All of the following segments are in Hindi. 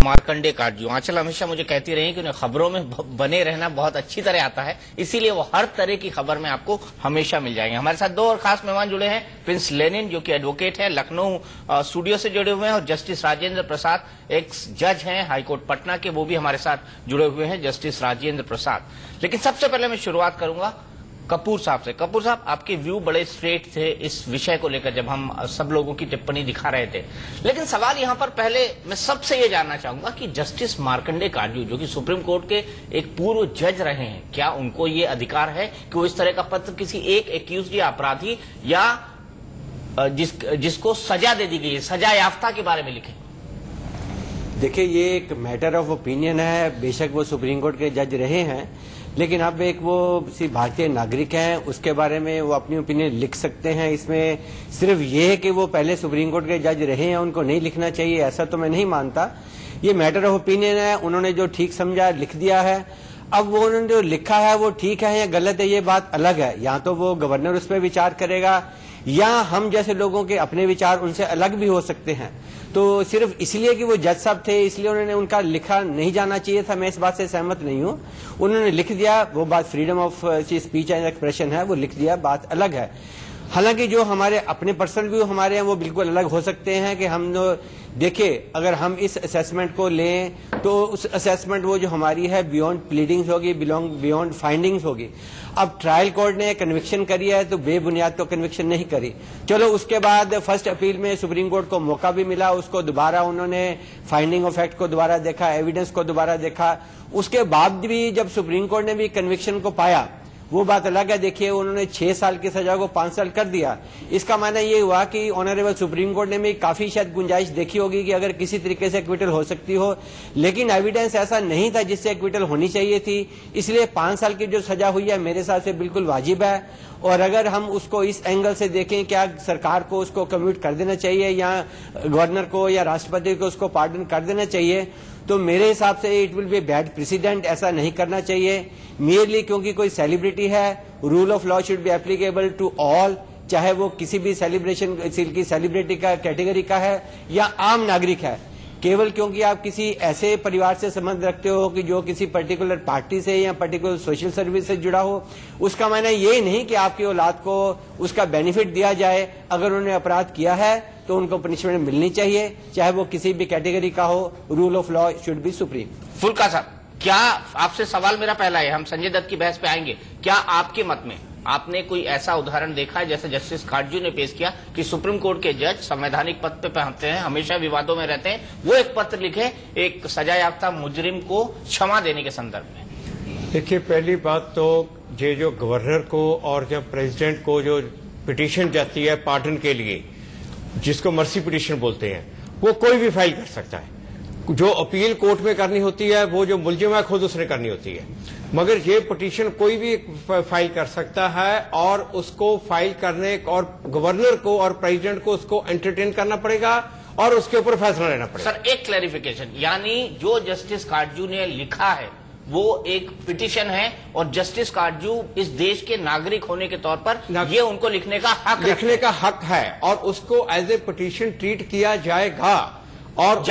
मार्कंडे काटजू आंचल हमेशा मुझे कहती रही कि उन्हें खबरों में बने रहना बहुत अच्छी तरह आता है, इसीलिए वो हर तरह की खबर में आपको हमेशा मिल जाएंगे। हमारे साथ दो और खास मेहमान जुड़े हैं, प्रिंस लेनिन जो कि एडवोकेट है, लखनऊ स्टूडियो से जुड़े हुए हैं, और जस्टिस राजेंद्र प्रसाद एक्स जज हैं हाईकोर्ट पटना के, वो भी हमारे साथ जुड़े हुए हैं, जस्टिस राजेंद्र प्रसाद। लेकिन सबसे पहले मैं शुरुआत करूंगा कपूर साहब से। कपूर साहब, आपके व्यू बड़े स्ट्रेट थे इस विषय को लेकर जब हम सब लोगों की टिप्पणी दिखा रहे थे, लेकिन सवाल यहां पर पहले मैं सबसे ये जानना चाहूंगा कि जस्टिस मार्कंडे काटजू जो कि सुप्रीम कोर्ट के एक पूर्व जज रहे हैं, क्या उनको ये अधिकार है कि वो इस तरह का पत्र किसी एक एक्यूज्ड या अपराधी या जिसको सजा दे दी गई है, सजा याफ्ता के बारे में लिखें? देखिए, ये एक मैटर ऑफ ओपिनियन है। बेशक वो सुप्रीम कोर्ट के जज रहे हैं, लेकिन अब एक वो भारतीय नागरिक हैं, उसके बारे में वो अपनी ओपिनियन लिख सकते हैं। इसमें सिर्फ ये है कि वो पहले सुप्रीम कोर्ट के जज रहे हैं, उनको नहीं लिखना चाहिए, ऐसा तो मैं नहीं मानता। ये मैटर ऑफ ओपिनियन है, उन्होंने जो ठीक समझा लिख दिया है। अब वो उन्होंने जो लिखा है वो ठीक है या गलत है, ये बात अलग है। या तो वो गवर्नर उस पर विचार करेगा, या हम जैसे लोगों के अपने विचार उनसे अलग भी हो सकते हैं। तो सिर्फ इसलिए कि वो जज साहब थे इसलिए उन्होंने उनका लिखा नहीं जाना चाहिए था, मैं इस बात से सहमत नहीं हूं। उन्होंने लिख दिया, वो बात freedom of speech and expression है, वो लिख दिया, बात अलग है। हालांकि जो हमारे अपने पर्सनल व्यू हमारे हैं वो बिल्कुल अलग हो सकते हैं कि हम देखिए, अगर हम इस असेसमेंट को लें तो उस असेसमेंट वो जो हमारी है बियॉन्ड प्लीडिंग्स होगी, बियॉन्ड फाइंडिंग्स होगी। अब ट्रायल कोर्ट ने कन्विक्शन करी है तो बेबुनियाद तो कन्विक्शन नहीं करी। चलो, उसके बाद फर्स्ट अपील में सुप्रीम कोर्ट को मौका भी मिला, उसको दोबारा उन्होंने फाइंडिंग ऑफ फैक्ट को दोबारा देखा, एविडेंस को दोबारा देखा। उसके बाद भी जब सुप्रीम कोर्ट ने भी कन्विक्शन को पाया, वो बात अलग है। देखिए, उन्होंने 6 साल की सजा को 5 साल कर दिया। इसका माना ये हुआ कि ऑनरेबल सुप्रीम कोर्ट ने भी काफी शायद गुंजाइश देखी होगी कि अगर किसी तरीके से एक्विटल हो सकती हो, लेकिन एविडेंस ऐसा नहीं था जिससे एक्विटल होनी चाहिए थी। इसलिए 5 साल की जो सजा हुई है मेरे हिसाब से बिल्कुल वाजिब है। और अगर हम उसको इस एंगल से देखें, क्या सरकार को उसको कम्यूट कर देना चाहिए या गवर्नर को या राष्ट्रपति को उसको पार्डन कर देना चाहिए, तो मेरे हिसाब से it will be bad president. ऐसा नहीं करना चाहिए मियरली क्योंकि कोई सेलिब्रिटी है। Rule of law should be applicable to all, चाहे वो किसी भी सेलिब्रिटी का कैटेगरी का है या आम नागरिक है। केवल क्योंकि आप किसी ऐसे परिवार से संबंध रखते हो कि जो किसी पर्टिकुलर पार्टी से या पर्टिकुलर सोशल सर्विस से जुड़ा हो, उसका मायना ये नहीं कि आपकी औलाद को उसका बेनिफिट दिया जाए। अगर उन्होंने अपराध किया है तो उनको पनिशमेंट मिलनी चाहिए, चाहे वो किसी भी कैटेगरी का हो। Rule of law should B supreme. फुल्का साहब, क्या आपसे सवाल मेरा पहला है, हम संजय दत्त की बहस पे आएंगे, क्या आपके मत में आपने कोई ऐसा उदाहरण देखा है जैसे जस्टिस काटजू ने पेश किया कि सुप्रीम कोर्ट के जज संवैधानिक पद पे पहुंचते हैं, हमेशा विवादों में रहते हैं, वो एक पत्र लिखे एक सजायाफ्ता मुजरिम को क्षमा देने के संदर्भ में? देखिए, पहली बात तो ये जो गवर्नर को और जब प्रेसिडेंट को जो पिटीशन जाती है पार्डन के लिए, जिसको मर्सी पिटीशन बोलते हैं, वो कोई भी फाइल कर सकता है। जो अपील कोर्ट में करनी होती है वो जो मुलजिम है खुद उसने करनी होती है, मगर ये पिटीशन कोई भी फाइल कर सकता है और उसको फाइल करने और गवर्नर को और प्रेसिडेंट को उसको एंटरटेन करना पड़ेगा और उसके ऊपर फैसला लेना पड़ेगा। सर, एक क्लैरिफिकेशन, यानी जो जस्टिस काटजू ने लिखा है वो एक पिटीशन है और जस्टिस काटजू इस देश के नागरिक होने के तौर पर ये उनको लिखने का हक है और उसको एज ए पिटीशन ट्रीट किया जाएगा और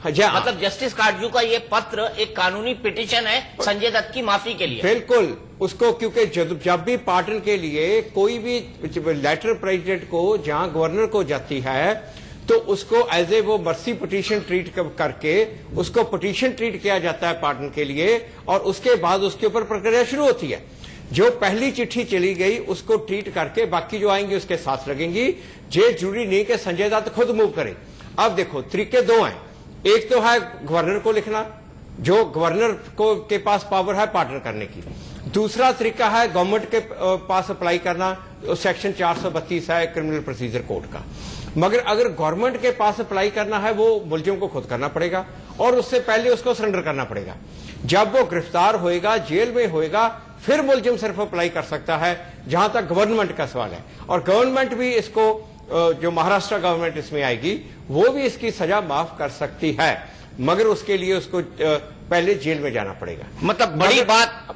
मतलब जस्टिस काटजू का ये पत्र एक कानूनी पिटीशन है संजय दत्त की माफी के लिए। बिल्कुल, उसको क्योंकि जब भी पार्डन के लिए कोई भी लेटर प्रेसिडेंट को जहां गवर्नर को जाती है तो उसको एज ए वो मर्सी पिटीशन ट्रीट करके उसको पिटीशन ट्रीट किया जाता है पार्डन के लिए, और उसके बाद उसके ऊपर प्रक्रिया शुरू होती है। जो पहली चिट्ठी चली गई उसको ट्रीट करके बाकी जो आएंगे उसके साथ लगेंगी। ये जरूरी नहीं कि संजय दत्त खुद मूव करे। अब देखो, तरीके दो हैं, एक तो है गवर्नर को लिखना, जो गवर्नर को के पास पावर है पार्डन करने की। दूसरा तरीका है गवर्नमेंट के पास अप्लाई करना, सेक्शन 432 है क्रिमिनल प्रोसीजर कोड का। मगर अगर गवर्नमेंट के पास अप्लाई करना है वो मुलजिम को खुद करना पड़ेगा और उससे पहले उसको सरेंडर करना पड़ेगा। जब वो गिरफ्तार होएगा, जेल में होएगा, फिर मुलजिम सिर्फ अप्लाई कर सकता है, जहां तक गवर्नमेंट का सवाल है। और गवर्नमेंट भी इसको, जो महाराष्ट्र गवर्नमेंट इसमें आएगी, वो भी इसकी सजा माफ कर सकती है, मगर उसके लिए उसको पहले जेल में जाना पड़ेगा। मतलब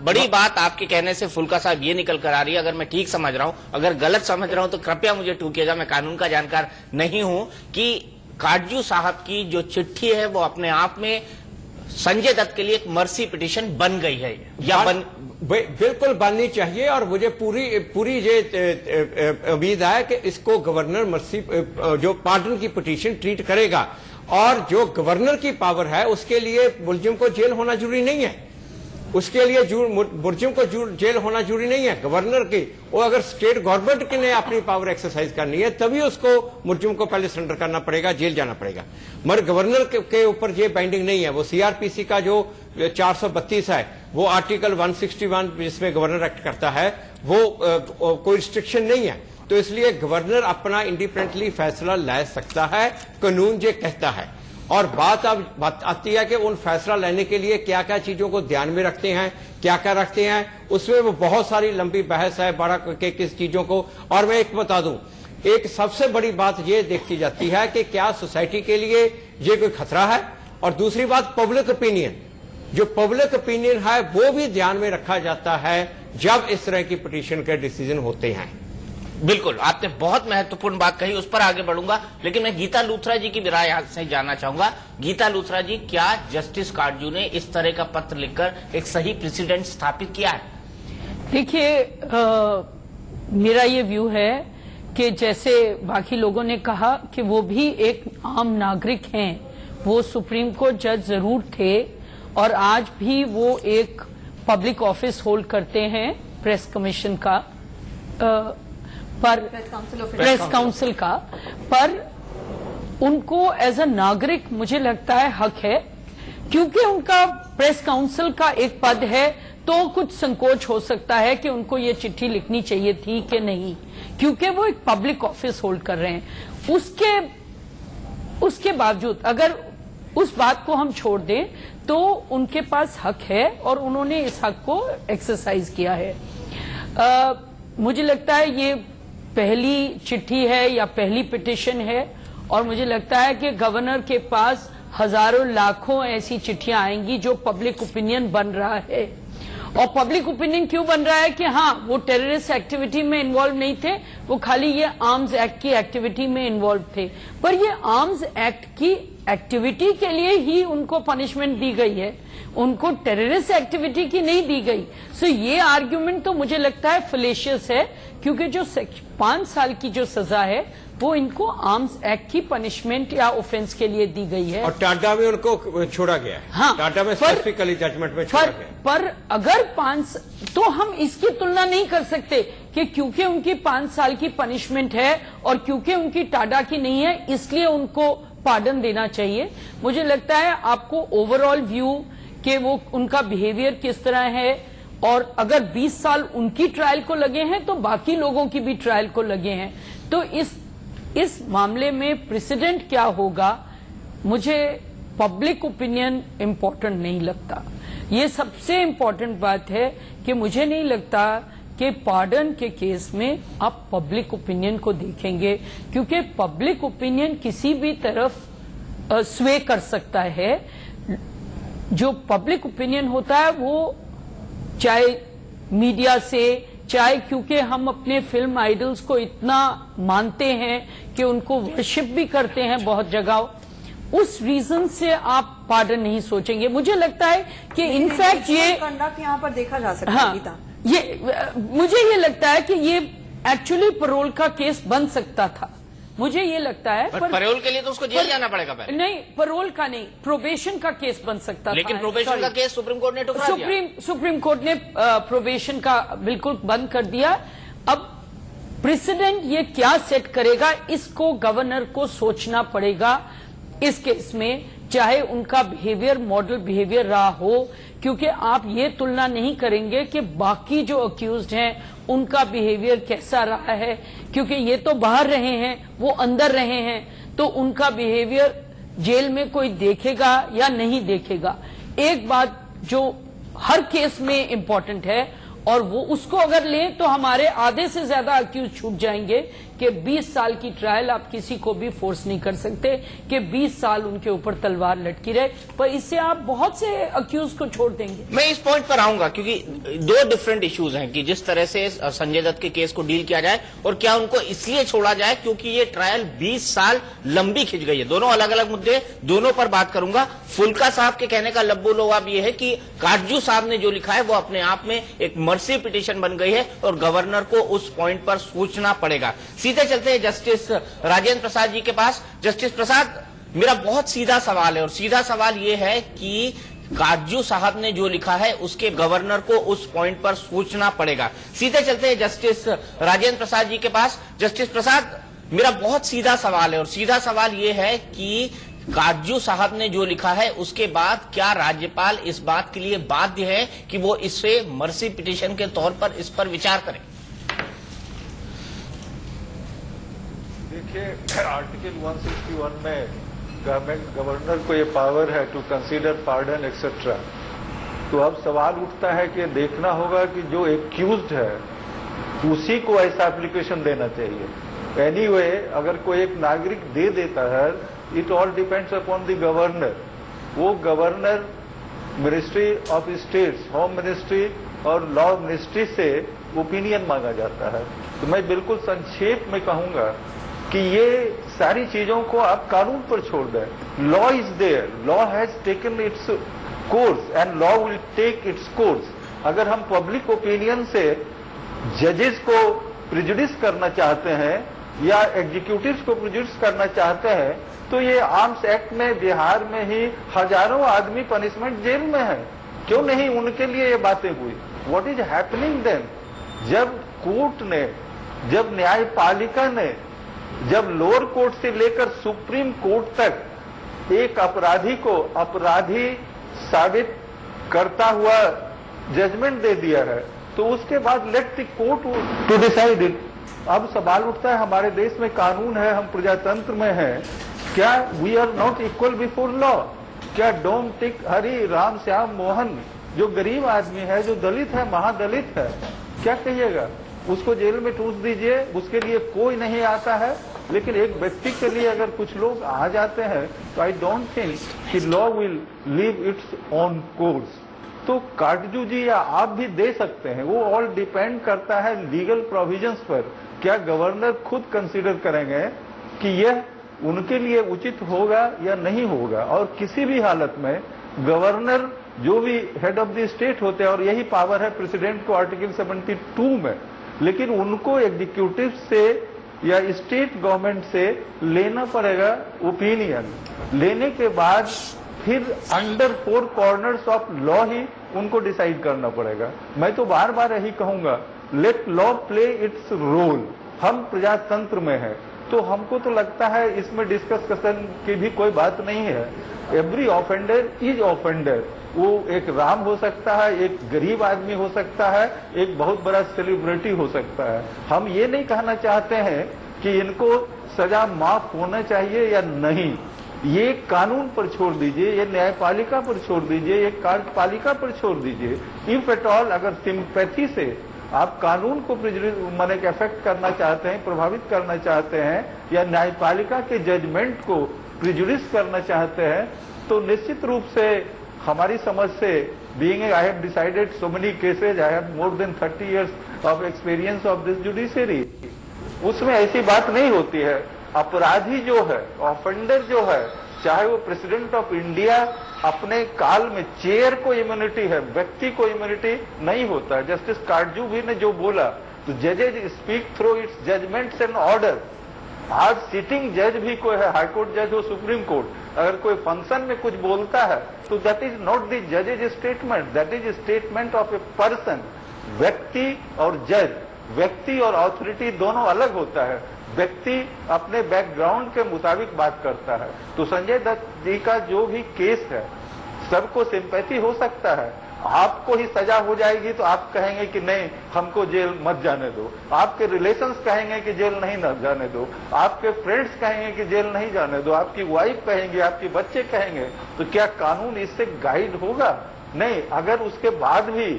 बड़ी बात आपके कहने से फुल्का साहब ये निकल कर आ रही है, अगर मैं ठीक समझ रहा हूं, अगर गलत समझ रहा हूं तो कृपया मुझे टूकिएगा, मैं कानून का जानकार नहीं हूं, कि काटजू साहब की जो चिट्ठी है वो अपने आप में संजय दत्त के लिए एक मर्सी पिटीशन बन गई है या बिल्कुल बननी चाहिए। और मुझे पूरी ये उम्मीद है कि इसको गवर्नर मर्सी जो पार्डन की पिटीशन ट्रीट करेगा। और जो गवर्नर की पावर है उसके लिए मुलजिम को जेल होना जरूरी नहीं है, उसके लिए मुलजिम को जेल होना जरूरी नहीं है। गवर्नर की वो अगर स्टेट गवर्नमेंट ने अपनी पावर एक्सरसाइज करनी है तभी उसको मुलजिम को पहले सरेंडर करना पड़ेगा, जेल जाना पड़ेगा। मगर गवर्नर के ऊपर ये बाइंडिंग नहीं है। वो सीआरपीसी का जो 432 है वो आर्टिकल 161 जिसमें गवर्नर एक्ट करता है वो कोई रिस्ट्रिक्शन नहीं है। तो इसलिए गवर्नर अपना इंडिपेंडेंटली फैसला ले सकता है, कानून ये कहता है। और बात आती है कि उन फैसला लेने के लिए क्या क्या चीजों को ध्यान में रखते हैं, क्या क्या रखते हैं, उसमें वो बहुत सारी लंबी बहस है बड़ा के किस चीजों को। और मैं एक बता दूं, एक सबसे बड़ी बात ये देखी जाती है कि क्या सोसाइटी के लिए ये कोई खतरा है, और दूसरी बात पब्लिक ओपिनियन, जो पब्लिक ओपिनियन है वो भी ध्यान में रखा जाता है जब इस तरह की पिटीशन के डिसीजन होते हैं। बिल्कुल, आपने बहुत महत्वपूर्ण बात कही, उस पर आगे बढ़ूंगा। लेकिन मैं गीता लूथरा जी की भी राय यहां से जानना चाहूंगा। गीता लूथरा जी, क्या जस्टिस काटजू ने इस तरह का पत्र लिखकर एक सही प्रेसिडेंट स्थापित किया है? देखिए, मेरा ये व्यू है कि जैसे बाकी लोगों ने कहा कि वो भी एक आम नागरिक हैं, वो सुप्रीम कोर्ट जज जरूर थे और आज भी वो एक पब्लिक ऑफिस होल्ड करते हैं, प्रेस कमीशन का पर प्रेस काउंसिल का, पर उनको एज अ नागरिक मुझे लगता है हक है, क्योंकि उनका प्रेस काउंसिल का एक पद है तो कुछ संकोच हो सकता है कि उनको ये चिट्ठी लिखनी चाहिए थी कि नहीं, क्योंकि वो एक पब्लिक ऑफिस होल्ड कर रहे हैं। उसके बावजूद अगर उस बात को हम छोड़ दें तो उनके पास हक है और उन्होंने इस हक को एक्सरसाइज किया है। मुझे लगता है ये पहली चिट्ठी है या पहली पिटीशन है, और मुझे लगता है कि गवर्नर के पास हजारों लाखों ऐसी चिट्ठियां आएंगी जो पब्लिक ओपिनियन बन रहा है। और पब्लिक ओपिनियन क्यों बन रहा है कि हाँ, वो टेररिस्ट एक्टिविटी में इन्वॉल्व नहीं थे, वो खाली ये आर्म्स एक्ट की एक्टिविटी में इन्वॉल्व थे। पर ये आर्म्स एक्ट की एक्टिविटी के लिए ही उनको पनिशमेंट दी गई है, उनको टेररिस्ट एक्टिविटी की नहीं दी गई। सो ये आर्ग्यूमेंट तो मुझे लगता है फलेशियस है, क्योंकि जो 5 साल की जो सजा है वो इनको आर्म्स एक्ट की पनिशमेंट या ऑफेंस के लिए दी गई है। और टाटा में उनको छोड़ा गया है। हाँ, टाटा में स्पेसिफिकली जजमेंट में छोड़ा गया। पर अगर 5, तो हम इसकी तुलना नहीं कर सकते कि क्योंकि उनकी 5 साल की पनिशमेंट है और क्योंकि उनकी टाटा की नहीं है इसलिए उनको पार्डन देना चाहिए। मुझे लगता है आपको ओवरऑल व्यू कि वो उनका बिहेवियर किस तरह है, और अगर 20 साल उनकी ट्रायल को लगे हैं तो बाकी लोगों की भी ट्रायल को लगे हैं। तो इस मामले में प्रेसिडेंट क्या होगा, मुझे पब्लिक ओपिनियन इम्पोर्टेंट नहीं लगता। ये सबसे इम्पोर्टेंट बात है कि मुझे नहीं लगता कि पार्डन के केस में आप पब्लिक ओपिनियन को देखेंगे, क्योंकि पब्लिक ओपिनियन किसी भी तरफ स्वे कर सकता है। जो पब्लिक ओपिनियन होता है वो चाहे मीडिया से, चाहे क्योंकि हम अपने फिल्म आइडल्स को इतना मानते हैं कि उनको वर्शिप भी करते हैं बहुत जगह, उस रीजन से आप पार्डन नहीं सोचेंगे। मुझे लगता है कि इनफैक्ट ये कंडक्ट यहाँ पर देखा जा सकता है। गीता, मुझे ये लगता है कि ये एक्चुअली पैरोल का केस बन सकता था, मुझे ये लगता है। पर पैरोल के लिए तो उसको जेल जाना पड़ेगा पहले। नहीं, पैरोल का नहीं, प्रोबेशन का केस बन सकता था। लेकिन प्रोबेशन का केस सुप्रीम कोर्ट ने ठुकरा दिया। सुप्रीम कोर्ट ने प्रोबेशन का बिल्कुल बंद कर दिया। अब प्रेसिडेंट ये क्या सेट करेगा, इसको गवर्नर को सोचना पड़ेगा इस केस में, चाहे उनका बिहेवियर मॉडल बिहेवियर रहा हो, क्योंकि आप ये तुलना नहीं करेंगे कि बाकी जो अक्यूज्ड हैं उनका बिहेवियर कैसा रहा है, क्योंकि ये तो बाहर रहे हैं, वो अंदर रहे हैं, तो उनका बिहेवियर जेल में कोई देखेगा या नहीं देखेगा। एक बात जो हर केस में इम्पोर्टेंट है, और वो उसको अगर लें तो हमारे आधे से ज्यादा अक्यूज छूट जाएंगे कि 20 साल की ट्रायल आप किसी को भी फोर्स नहीं कर सकते कि 20 साल उनके ऊपर तलवार लटकी रहे, पर इससे आप बहुत से अक्यूज को छोड़ देंगे। मैं इस पॉइंट पर आऊंगा क्योंकि दो डिफरेंट इश्यूज हैं कि जिस तरह से संजय दत्त के केस को डील किया जाए और क्या उनको इसलिए छोड़ा जाए क्योंकि ये ट्रायल 20 साल लंबी खिंच गई है। दोनों अलग अलग मुद्दे, दोनों पर बात करूंगा। फुल्का साहब के कहने का लब्बो लवाब ये है कि काटजू साहब ने जो लिखा है वो अपने आप में एक मर्सी पिटीशन बन गई है और गवर्नर को उस पॉइंट पर सोचना पड़ेगा। सीधे चलते हैं जस्टिस राजेंद्र प्रसाद जी के पास। जस्टिस प्रसाद, मेरा बहुत सीधा सवाल है और सीधा सवाल यह है कि काटजू साहब ने जो लिखा है उसके गवर्नर को उस पॉइंट पर सोचना पड़ेगा। सीधे चलते हैं जस्टिस राजेंद्र प्रसाद जी के पास। जस्टिस प्रसाद, मेरा बहुत सीधा सवाल है और सीधा सवाल यह है कि काटजू साहब ने जो लिखा है उसके बाद क्या राज्यपाल इस बात के लिए बाध्य है कि वो इससे मर्सी पिटीशन के तौर पर इस पर विचार करें? देखिए, आर्टिकल 161 में गवर्नर को ये पावर है टू कंसीडर पार्डन एक्सेट्रा। तो अब सवाल उठता है कि देखना होगा कि जो एक्यूज्ड है उसी को ऐसा एप्लीकेशन देना चाहिए। एनीवे, अगर कोई एक नागरिक दे देता है, it all depends upon the governor. वो governor ministry of states, home ministry और लॉ मिनिस्ट्री से ओपिनियन मांगा जाता है। तो मैं बिल्कुल संक्षेप में कहूंगा कि ये सारी चीजों को आप कानून पर छोड़ दें। Law is there, law has taken its course and law will take its course. अगर हम पब्लिक ओपिनियन से जजेस को प्रिजुडिस करना चाहते हैं या एग्जीक्यूटिव्स को प्रिजुडिस करना चाहते हैं, तो ये आर्म्स एक्ट में बिहार में ही हजारों आदमी पनिशमेंट जेल में है। क्यों नहीं उनके लिए ये बातें हुई? What is happening then? जब कोर्ट ने, जब न्यायपालिका ने, जब लोअर कोर्ट से लेकर सुप्रीम कोर्ट तक एक अपराधी को अपराधी साबित करता हुआ जजमेंट दे दिया है, तो उसके बाद let the court to decide it. अब सवाल उठता है, हमारे देश में कानून है, हम प्रजातंत्र में हैं, क्या we are not equal before law? क्या डोम टिक हरि राम श्याम मोहन जो गरीब आदमी है, जो दलित है, महादलित है, क्या कहिएगा? उसको जेल में ठूस दीजिए, उसके लिए कोई नहीं आता है। लेकिन एक व्यक्ति के लिए अगर कुछ लोग आ जाते हैं, तो आई डोंट थिंक कि law will leave it's on course. तो काटजू जी या आप भी दे सकते हैं, वो ऑल डिपेंड करता है लीगल प्रोविजंस पर। क्या गवर्नर खुद कंसीडर करेंगे कि यह उनके लिए उचित होगा या नहीं होगा? और किसी भी हालत में गवर्नर जो भी हेड ऑफ द स्टेट होते हैं, और यही पावर है प्रेसिडेंट को आर्टिकल 72 में, लेकिन उनको एग्जीक्यूटिव से या स्टेट गवर्नमेंट से लेना पड़ेगा ओपिनियन। लेने के बाद फिर अंडर 4 कॉर्नर्स ऑफ लॉ ही उनको डिसाइड करना पड़ेगा। मैं तो बार बार यही कहूंगा, let law play its role. हम प्रजातंत्र में हैं, तो हमको तो लगता है इसमें डिस्कशन की भी कोई बात नहीं है। Every offender is offender. वो एक राम हो सकता है, एक गरीब आदमी हो सकता है, एक बहुत बड़ा सेलिब्रिटी हो सकता है। हम ये नहीं कहना चाहते हैं कि इनको सजा माफ होना चाहिए या नहीं। ये कानून पर छोड़ दीजिए, ये न्यायपालिका पर छोड़ दीजिए, ये कार्यपालिका पर छोड़ दीजिए। इफ एट ऑल अगर सिंपैथी से आप कानून को माने अफेक्ट करना चाहते हैं, प्रभावित करना चाहते हैं, या न्यायपालिका के जजमेंट को प्रिजुडिस करना चाहते हैं, तो निश्चित रूप से हमारी समझ से, being I have decided so many cases, I have more than 30 years of experience of this judiciary, उसमें ऐसी बात नहीं होती है। अपराधी जो है, ऑफेंडर जो है, चाहे वो प्रेसिडेंट ऑफ इंडिया अपने काल में, चेयर को इम्यूनिटी है, व्यक्ति को इम्यूनिटी नहीं होता है। जस्टिस काटजू भी ने जो बोला, तो जजेज speak through its judgments and order. आज सिटिंग जज भी कोई है, हाईकोर्ट जज हो, सुप्रीम कोर्ट, अगर कोई फंक्शन में कुछ बोलता है, तो दैट इज नॉट द जजेज statement, that is statement of a person. व्यक्ति और जज, व्यक्ति और ऑथोरिटी दोनों अलग होता है। व्यक्ति अपने बैकग्राउंड के मुताबिक बात करता है। तो संजय दत्त जी का जो भी केस है, सबको सिंपैथी हो सकता है। आपको ही सजा हो जाएगी तो आप कहेंगे कि नहीं, हमको जेल मत जाने दो। आपके रिलेशंस कहेंगे कि जेल नहीं जाने दो। आपके फ्रेंड्स कहेंगे कि जेल नहीं जाने दो। आपकी वाइफ कहेंगे, आपके बच्चे कहेंगे। तो क्या कानून इससे गाइड होगा? नहीं। अगर उसके बाद भी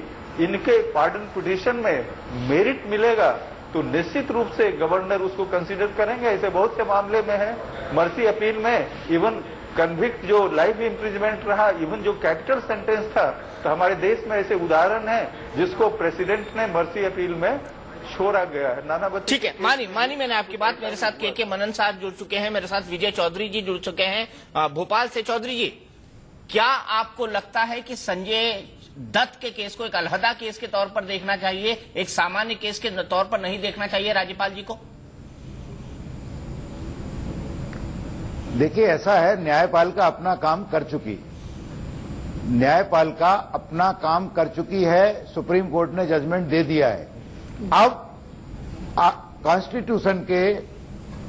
इनके पार्डन पिटीशन में मेरिट मिलेगा, तो निश्चित रूप से गवर्नर उसको कंसीडर करेंगे। ऐसे बहुत से मामले में है, मर्सी अपील में इवन कन्विक्ट जो लाइफ इम्प्रिजमेंट रहा, इवन जो कैपिटल सेंटेंस था, तो हमारे देश में ऐसे उदाहरण है जिसको प्रेसिडेंट ने मर्सी अपील में छोड़ा गया है। नाना बच्चे ठीक है, मानी मैंने आपकी बात। मेरे साथ के मनन साहब जुड़ चुके हैं, मेरे साथ विजय चौधरी जी जुड़ चुके हैं भोपाल से। चौधरी जी, क्या आपको लगता है कि संजय दत्त के केस को एक अलहदा केस के तौर पर देखना चाहिए, एक सामान्य केस के तौर पर नहीं देखना चाहिए राज्यपाल जी को? देखिए, ऐसा है, न्यायपालिका अपना काम कर चुकी, न्यायपालिका अपना काम कर चुकी है। सुप्रीम कोर्ट ने जजमेंट दे दिया है। अब कॉन्स्टिट्यूशन के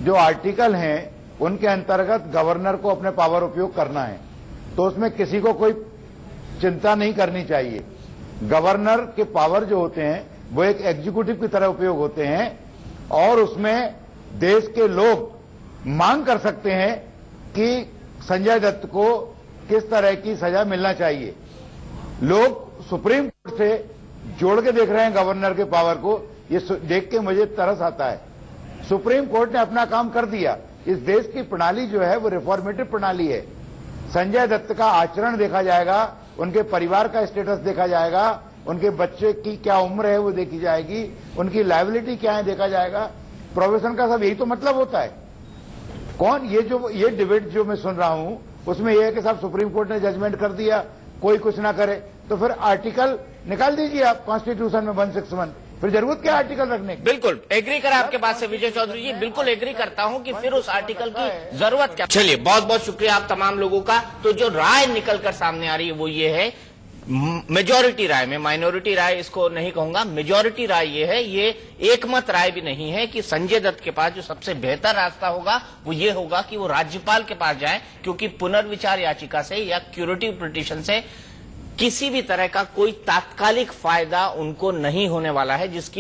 जो आर्टिकल हैं उनके अंतर्गत गवर्नर को अपने पावर उपयोग करना है, तो उसमें किसी को कोई चिंता नहीं करनी चाहिए। गवर्नर के पावर जो होते हैं वो एक एग्जीक्यूटिव की तरह उपयोग होते हैं और उसमें देश के लोग मांग कर सकते हैं कि संजय दत्त को किस तरह की सजा मिलना चाहिए। लोग सुप्रीम कोर्ट से जोड़ के देख रहे हैं गवर्नर के पावर को, ये देख के मुझे तरस आता है। सुप्रीम कोर्ट ने अपना काम कर दिया। इस देश की प्रणाली जो है वो रिफॉर्मेटिव प्रणाली है। संजय दत्त का आचरण देखा जाएगा, उनके परिवार का स्टेटस देखा जाएगा, उनके बच्चे की क्या उम्र है वो देखी जाएगी, उनकी लायबिलिटी क्या है देखा जाएगा। प्रोफेशन का सब यही तो मतलब होता है। कौन ये डिबेट जो मैं सुन रहा हूं उसमें यह है कि साहब सुप्रीम कोर्ट ने जजमेंट कर दिया, कोई कुछ ना करे, तो फिर आर्टिकल निकाल दीजिए आप कॉन्स्टिट्यूशन में 161, फिर जरूरत क्या आर्टिकल रखने की? बिल्कुल एग्री करा आपके बात से विजय चौधरी जी, बिल्कुल एग्री करता हूं कि फिर उस आर्टिकल की जरूरत क्या। चलिए, बहुत बहुत शुक्रिया आप तमाम लोगों का। तो जो राय निकलकर सामने आ रही है वो ये है, मेजॉरिटी राय में, माइनॉरिटी राय इसको नहीं कहूंगा, मेजॉरिटी राय ये है, ये एकमत राय भी नहीं है, कि संजय दत्त के पास जो सबसे बेहतर रास्ता होगा वो ये होगा कि वो राज्यपाल के पास जाए, क्योंकि पुनर्विचार याचिका से या क्यूरेटिव पिटीशन से किसी भी तरह का कोई तात्कालिक फायदा उनको नहीं होने वाला है, जिसकी